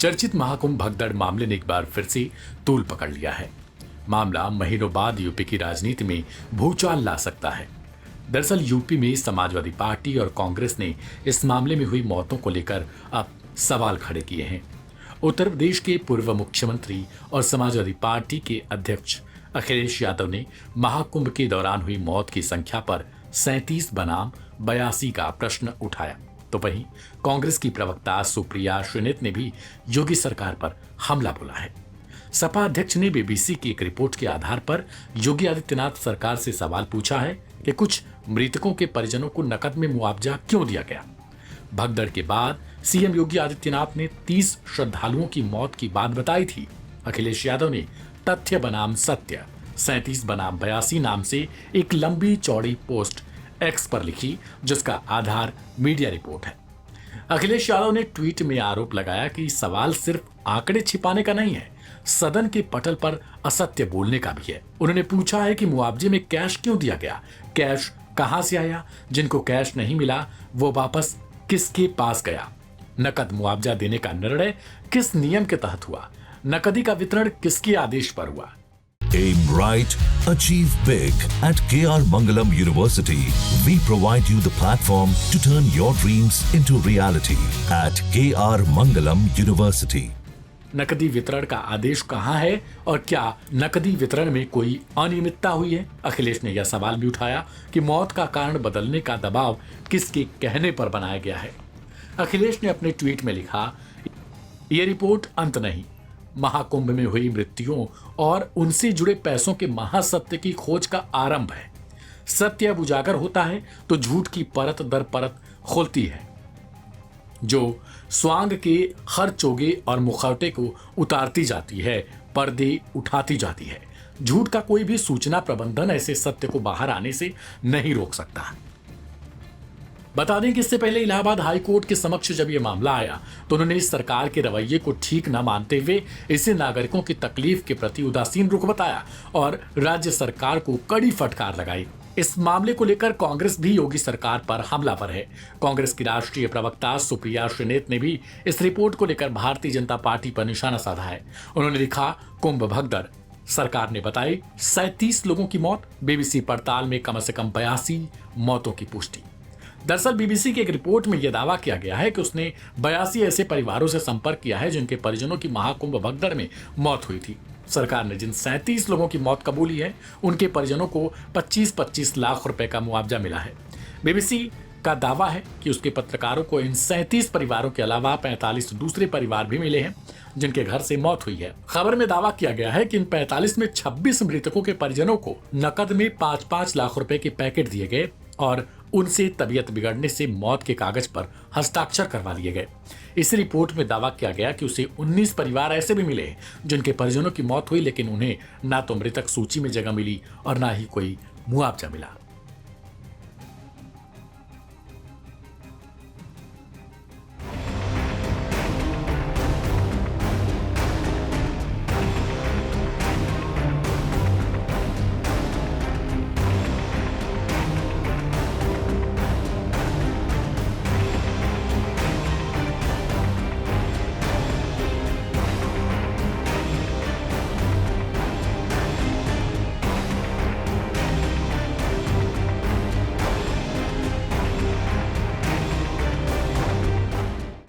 चर्चित महाकुंभ भगदड़ मामले ने एक बार फिर से तूल पकड़ लिया है। मामला महीनों बाद यूपी की राजनीति में भूचाल ला सकता है। दरअसल यूपी में समाजवादी पार्टी और कांग्रेस ने इस मामले में हुई मौतों को लेकर अब सवाल खड़े किए हैं। उत्तर प्रदेश के पूर्व मुख्यमंत्री और समाजवादी पार्टी के अध्यक्ष अखिलेश यादव ने महाकुंभ के दौरान हुई मौत की संख्या पर 37 बनाम 82 का प्रश्न उठाया। तो वहीं कांग्रेस की प्रवक्ता सुप्रिया श्रीनेत ने भी योगी सरकार पर हमला बोला है। सपा अध्यक्ष ने बीबीसी की एक रिपोर्ट के आधार पर योगी आदित्यनाथ सरकार से सवाल पूछा है कि कुछ मृतकों के परिजनों को नकद में मुआवजा क्यों दिया गया। भगदड़ के बाद सीएम योगी आदित्यनाथ ने 30 श्रद्धालुओं की मौत की बात बताई थी। अखिलेश यादव ने तथ्य बनाम सत्य 37 बनाम 82 नाम से एक लंबी चौड़ी पोस्ट एक्स पर लिखी, जिसका आधार मीडिया रिपोर्ट है। अखिलेश यादव ने ट्वीट में आरोप लगाया कि सवाल सिर्फ आंकड़े छिपाने का नहीं है, सदन के पटल पर असत्य बोलने का भी है। उन्होंने पूछा है कि मुआवजे में कैश क्यों दिया गया, कैश कहां से आया, जिनको कैश नहीं मिला वो वापस किसके पास गया, नकद मुआवजा देने का निर्णय किस नियम के तहत हुआ, नकदी का वितरण किसके आदेश पर हुआ। Aim right, achieve big. At KR Mangalam University, we provide you the platform to turn your dreams into reality. At KR Mangalam University. नकदी वितरण का आदेश कहां है और क्या नकदी वितरण में कोई अनियमितता हुई है। अखिलेश ने यह सवाल भी उठाया कि मौत का कारण बदलने का दबाव किसके कहने पर बनाया गया है। अखिलेश ने अपने ट्वीट में लिखा, यह रिपोर्ट अंत नहीं, महाकुंभ में हुई मृत्युओं और उनसे जुड़े पैसों के महासत्य की खोज का आरंभ है। सत्य अब उजागर होता है तो झूठ की परत दर परत खुलती है, जो स्वांग के हर चोगे और मुखौटे को उतारती जाती है, पर्दे उठाती जाती है। झूठ का कोई भी सूचना प्रबंधन ऐसे सत्य को बाहर आने से नहीं रोक सकता। बता दें कि इससे पहले इलाहाबाद हाई कोर्ट के समक्ष जब यह मामला आया तो उन्होंने इस सरकार के रवैये को ठीक न मानते हुए इसे नागरिकों की तकलीफ के प्रति उदासीन रुख बताया और राज्य सरकार को कड़ी फटकार लगाई। इस मामले को लेकर कांग्रेस भी योगी सरकार पर हमलावर है। कांग्रेस की राष्ट्रीय प्रवक्ता सुप्रिया श्रीनेत ने भी इस रिपोर्ट को लेकर भारतीय जनता पार्टी पर निशाना साधा है। उन्होंने लिखा, कुंभ भगदड़, सरकार ने बताई 37 लोगों की मौत, बीबीसी पड़ताल में कम से कम 82 मौतों की पुष्टि। दरअसल बीबीसी की एक रिपोर्ट में यह दावा किया गया है कि उसने 82 ऐसे परिवारों से संपर्क किया है जिनके परिजनों की महाकुंभ भगदड़ में मौत हुई थी। सरकार ने जिन 37 लोगों की मौत कबूली है उनके परिजनों को 25-25 लाख रुपए का मुआवजा मिला है। बीबीसी का दावा है कि उसके पत्रकारों को इन 37 परिवारों के अलावा 45 दूसरे परिवार भी मिले हैं जिनके घर से मौत हुई है। खबर में दावा किया गया है कि इन 45 में 26 मृतकों के परिजनों को नकद में 5-5 लाख रुपए के पैकेट दिए गए और उनसे तबीयत बिगड़ने से मौत के कागज पर हस्ताक्षर करवा लिए गए। इस रिपोर्ट में दावा किया गया कि उसे 19 परिवार ऐसे भी मिले जिनके परिजनों की मौत हुई, लेकिन उन्हें ना तो मृतक सूची में जगह मिली और ना ही कोई मुआवजा मिला।